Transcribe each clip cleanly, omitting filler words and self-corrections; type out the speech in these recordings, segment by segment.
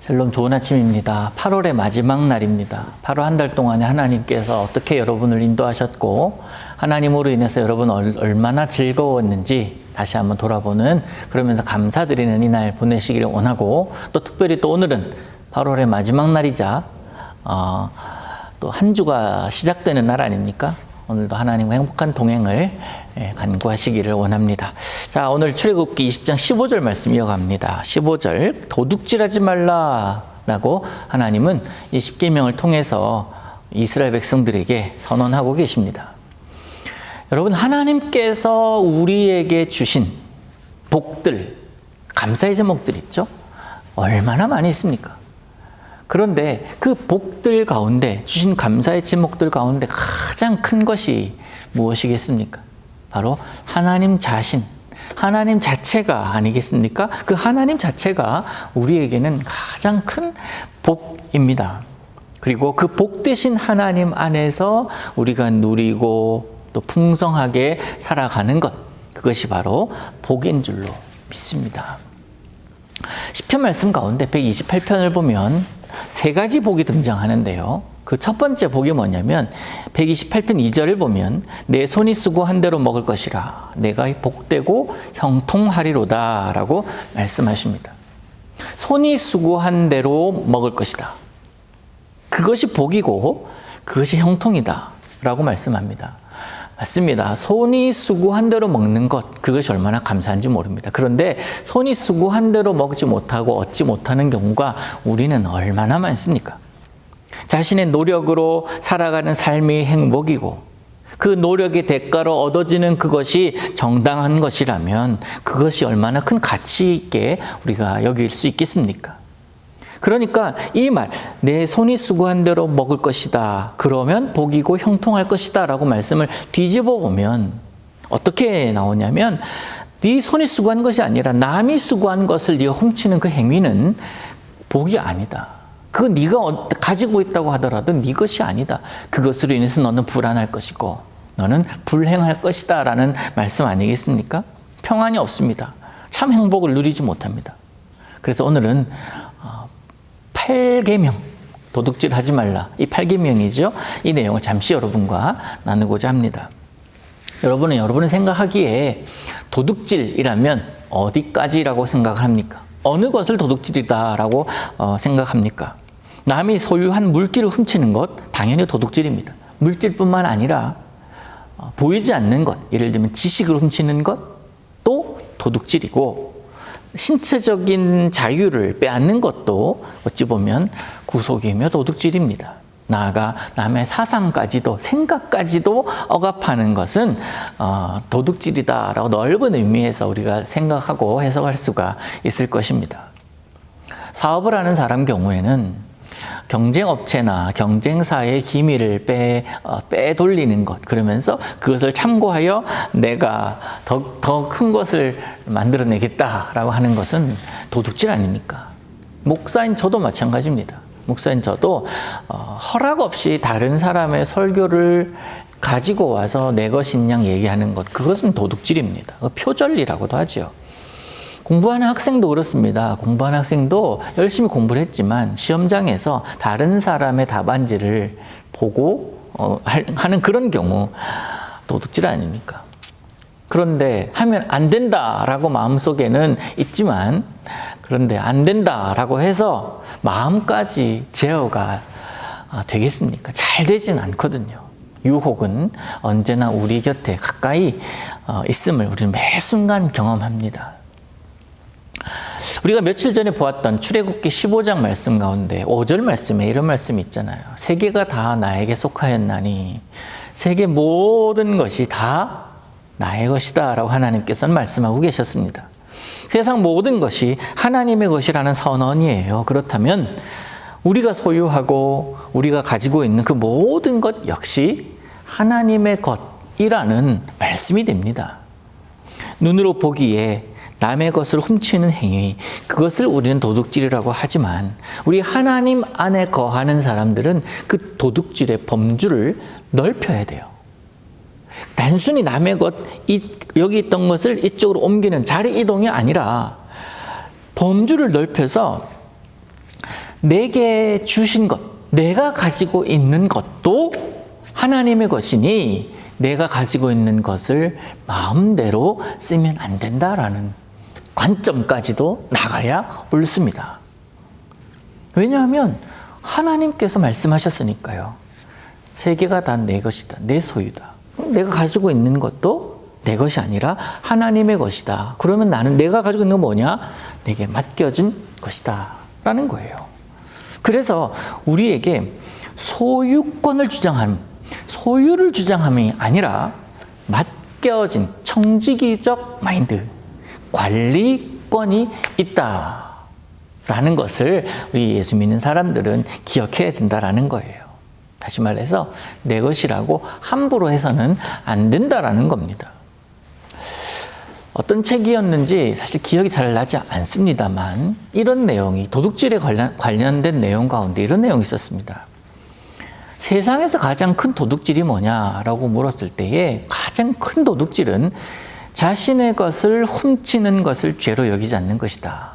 샬롬, 좋은 아침입니다. 8월의 마지막 날입니다. 8월 한 달 동안에 하나님께서 어떻게 여러분을 인도하셨고 하나님으로 인해서 여러분 얼마나 즐거웠는지 다시 한번 돌아보는, 그러면서 감사드리는 이날 보내시기를 원하고, 또 특별히 또 오늘은 8월의 마지막 날이자 또 한 주가 시작되는 날 아닙니까? 오늘도 하나님과 행복한 동행을 간구하시기를 원합니다. 자, 오늘 출애굽기 20장 15절 말씀 이어갑니다. 15절, 도둑질하지 말라라고 하나님은 이 십계명을 통해서 이스라엘 백성들에게 선언하고 계십니다. 여러분, 하나님께서 우리에게 주신 복들, 감사의 제목들 있죠? 얼마나 많이 있습니까? 그런데 그 복들 가운데, 주신 감사의 제목들 가운데 가장 큰 것이 무엇이겠습니까? 바로 하나님 자신, 하나님 자체가 아니겠습니까? 그 하나님 자체가 우리에게는 가장 큰 복입니다. 그리고 그 복 되신 하나님 안에서 우리가 누리고 또 풍성하게 살아가는 것, 그것이 바로 복인 줄로 믿습니다. 시편 말씀 가운데 128편을 보면 세 가지 복이 등장하는데요. 그 첫 번째 복이 뭐냐면 128편 2절을 보면 내 손이 수고한 대로 먹을 것이라 내가 복되고 형통하리로다 라고 말씀하십니다. 손이 수고한 대로 먹을 것이다. 그것이 복이고 그것이 형통이다 라고 말씀합니다. 맞습니다. 손이 수고한 대로 먹는 것, 그것이 얼마나 감사한지 모릅니다. 그런데 손이 수고한 대로 먹지 못하고 얻지 못하는 경우가 우리는 얼마나 많습니까? 자신의 노력으로 살아가는 삶이 행복이고 그 노력의 대가로 얻어지는 그것이 정당한 것이라면 그것이 얼마나 큰 가치 있게 우리가 여길 수 있겠습니까? 그러니까 이 말, 내 손이 수고한 대로 먹을 것이다. 그러면 복이고 형통할 것이다 라고 말씀을 뒤집어 보면 어떻게 나오냐면, 네 손이 수고한 것이 아니라 남이 수고한 것을 네가 훔치는 그 행위는 복이 아니다. 그거 네가 가지고 있다고 하더라도 네 것이 아니다. 그것으로 인해서 너는 불안할 것이고 너는 불행할 것이다 라는 말씀 아니겠습니까? 평안이 없습니다. 참 행복을 누리지 못합니다. 그래서 오늘은 8계명, 도둑질 하지 말라, 이 8계명이죠. 이 내용을 잠시 여러분과 나누고자 합니다. 여러분은 생각하기에 도둑질이라면 어디까지라고 생각을 합니까? 어느 것을 도둑질이다라고 생각합니까? 남이 소유한 물질을 훔치는 것, 당연히 도둑질입니다. 물질뿐만 아니라 보이지 않는 것, 예를 들면 지식을 훔치는 것도 도둑질이고, 신체적인 자유를 빼앗는 것도 어찌 보면 구속이며 도둑질입니다. 나아가 남의 사상까지도, 생각까지도 억압하는 것은 도둑질이다라고 넓은 의미에서 우리가 생각하고 해석할 수가 있을 것입니다. 사업을 하는 사람 경우에는 경쟁업체나 경쟁사의 기밀을 빼돌리는 것, 그러면서 그것을 참고하여 내가 더 큰 것을 만들어내겠다라고 하는 것은 도둑질 아닙니까? 목사인 저도 마찬가지입니다. 목사인 저도 허락 없이 다른 사람의 설교를 가지고 와서 내 것인 양 얘기하는 것, 그것은 도둑질입니다. 표절이라고도 하죠. 공부하는 학생도 그렇습니다. 공부하는 학생도 열심히 공부를 했지만 시험장에서 다른 사람의 답안지를 보고 하는 그런 경우 도둑질 아닙니까? 그런데 하면 안 된다라고 마음속에는 있지만, 그런데 안 된다라고 해서 마음까지 제어가 되겠습니까? 잘 되진 않거든요. 유혹은 언제나 우리 곁에 가까이 있음을 우리는 매 순간 경험합니다. 우리가 며칠 전에 보았던 출애굽기 15장 말씀 가운데 5절 말씀에 이런 말씀이 있잖아요. 세계가 다 나에게 속하였나니 세계 모든 것이 다 나의 것이다 라고 하나님께서는 말씀하고 계셨습니다. 세상 모든 것이 하나님의 것이라는 선언이에요. 그렇다면 우리가 소유하고 우리가 가지고 있는 그 모든 것 역시 하나님의 것이라는 말씀이 됩니다. 눈으로 보기에 남의 것을 훔치는 행위, 그것을 우리는 도둑질이라고 하지만 우리 하나님 안에 거하는 사람들은 그 도둑질의 범주를 넓혀야 돼요. 단순히 남의 것, 여기 있던 것을 이쪽으로 옮기는 자리 이동이 아니라 범주를 넓혀서 내게 주신 것, 내가 가지고 있는 것도 하나님의 것이니 내가 가지고 있는 것을 마음대로 쓰면 안 된다라는 관점까지도 나가야 옳습니다. 왜냐하면 하나님께서 말씀하셨으니까요. 세계가 다 내 것이다. 내 소유다. 내가 가지고 있는 것도 내 것이 아니라 하나님의 것이다. 그러면 나는 내가 가지고 있는 건 뭐냐? 내게 맡겨진 것이다. 라는 거예요. 그래서 우리에게 소유권을 주장하는, 소유를 주장함이 아니라 맡겨진 청지기적 마인드, 관리권이 있다라는 것을 우리 예수 믿는 사람들은 기억해야 된다라는 거예요. 다시 말해서 내 것이라고 함부로 해서는 안 된다라는 겁니다. 어떤 책이었는지 사실 기억이 잘 나지 않습니다만 이런 내용이 도둑질에 관련된 내용 가운데 이런 내용이 있었습니다. 세상에서 가장 큰 도둑질이 뭐냐라고 물었을 때에 가장 큰 도둑질은 자신의 것을 훔치는 것을 죄로 여기지 않는 것이다.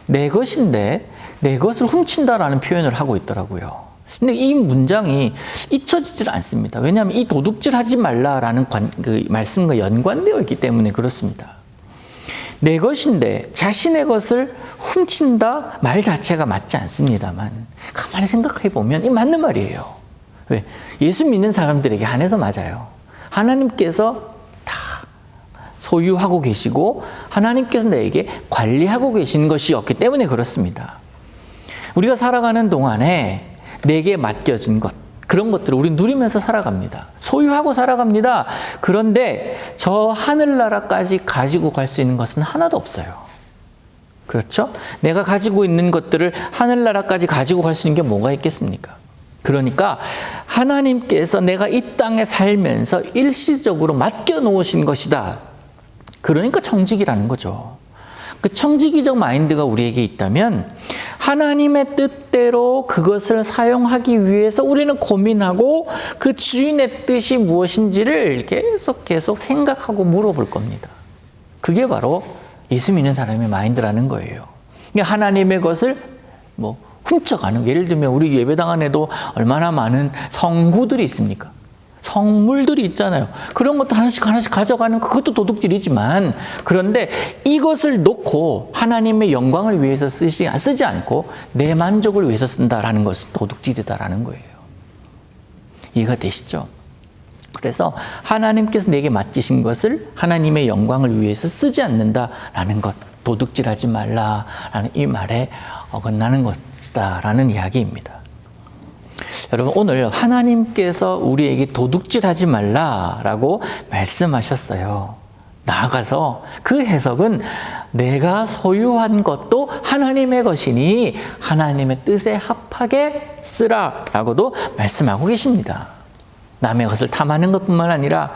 내 것인데 내 것을 훔친다라는 표현을 하고 있더라고요. 근데 이 문장이 잊혀지질 않습니다. 왜냐하면 이 도둑질 하지 말라라는 그 말씀과 연관되어 있기 때문에 그렇습니다. 내 것인데 자신의 것을 훔친다 말 자체가 맞지 않습니다만 가만히 생각해 보면 이 맞는 말이에요. 왜? 예수 믿는 사람들에게 한해서 맞아요. 하나님께서 다 소유하고 계시고 하나님께서 내게 관리하고 계신 것이었기 때문에 그렇습니다. 우리가 살아가는 동안에 내게 맡겨진 것, 그런 것들을 우리 누리면서 살아갑니다. 소유하고 살아갑니다. 그런데 저 하늘나라까지 가지고 갈 수 있는 것은 하나도 없어요. 그렇죠? 내가 가지고 있는 것들을 하늘나라까지 가지고 갈 수 있는 게 뭐가 있겠습니까? 그러니까 하나님께서 내가 이 땅에 살면서 일시적으로 맡겨놓으신 것이다. 그러니까 청지기라는 거죠. 그 청지기적 마인드가 우리에게 있다면 하나님의 뜻대로 그것을 사용하기 위해서 우리는 고민하고 그 주인의 뜻이 무엇인지를 계속 생각하고 물어볼 겁니다. 그게 바로 예수 믿는 사람의 마인드라는 거예요. 하나님의 것을 훔쳐가는, 예를 들면 우리 예배당 안에도 얼마나 많은 성구들이 있습니까? 성물들이 있잖아요. 그런 것도 하나씩 가져가는 그것도 도둑질이지만, 그런데 이것을 놓고 하나님의 영광을 위해서 쓰지 않고 내 만족을 위해서 쓴다라는 것은 도둑질이다라는 거예요. 이해가 되시죠? 그래서 하나님께서 내게 맡기신 것을 하나님의 영광을 위해서 쓰지 않는다라는 것, 도둑질하지 말라라는 이 말에 어긋나는 것이다라는 이야기입니다. 여러분, 오늘 하나님께서 우리에게 도둑질하지 말라라고 말씀하셨어요. 나아가서 그 해석은 내가 소유한 것도 하나님의 것이니 하나님의 뜻에 합하게 쓰라라고도 말씀하고 계십니다. 남의 것을 탐하는 것뿐만 아니라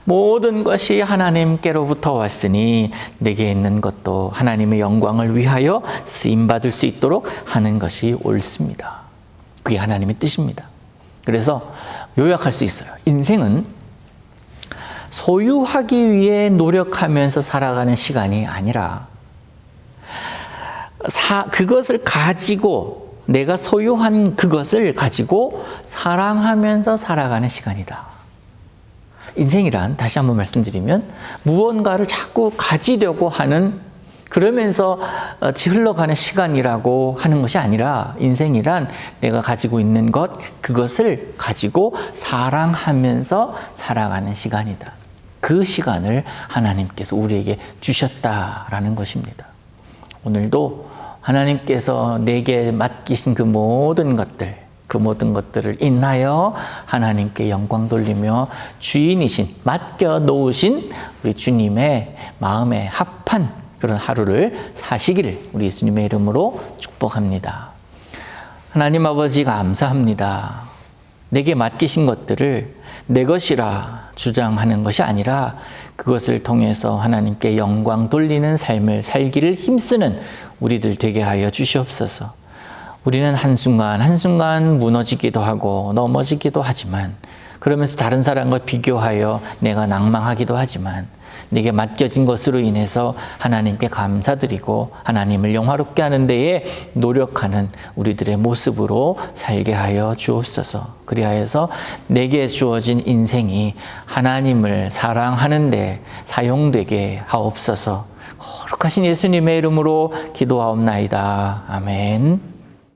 모든 것이 하나님께로부터 왔으니 내게 있는 것도 하나님의 영광을 위하여 쓰임받을 수 있도록 하는 것이 옳습니다. 그게 하나님의 뜻입니다. 그래서 요약할 수 있어요. 인생은 소유하기 위해 노력하면서 살아가는 시간이 아니라 그것을 가지고, 내가 소유한 그것을 가지고 사랑하면서 살아가는 시간이다. 인생이란, 다시 한번 말씀드리면, 무언가를 자꾸 가지려고 하는, 그러면서 흘러가는 시간이라고 하는 것이 아니라, 인생이란 내가 가지고 있는 것, 그것을 가지고 사랑하면서 살아가는 시간이다. 그 시간을 하나님께서 우리에게 주셨다라는 것입니다. 오늘도 하나님께서 내게 맡기신 그 모든 것들을 인하여 하나님께 영광 돌리며 주인이신, 맡겨놓으신 우리 주님의 마음에 합한 그런 하루를 사시기를 우리 예수님의 이름으로 축복합니다. 하나님 아버지, 감사합니다. 내게 맡기신 것들을 내 것이라 주장하는 것이 아니라 그것을 통해서 하나님께 영광 돌리는 삶을 살기를 힘쓰는 우리들 되게 하여 주시옵소서. 우리는 한순간 무너지기도 하고 넘어지기도 하지만, 그러면서 다른 사람과 비교하여 내가 낭망하기도 하지만, 내게 맡겨진 것으로 인해서 하나님께 감사드리고 하나님을 영화롭게 하는 데에 노력하는 우리들의 모습으로 살게 하여 주옵소서. 그리하여서 내게 주어진 인생이 하나님을 사랑하는 데 사용되게 하옵소서. 거룩하신 예수님의 이름으로 기도하옵나이다. 아멘.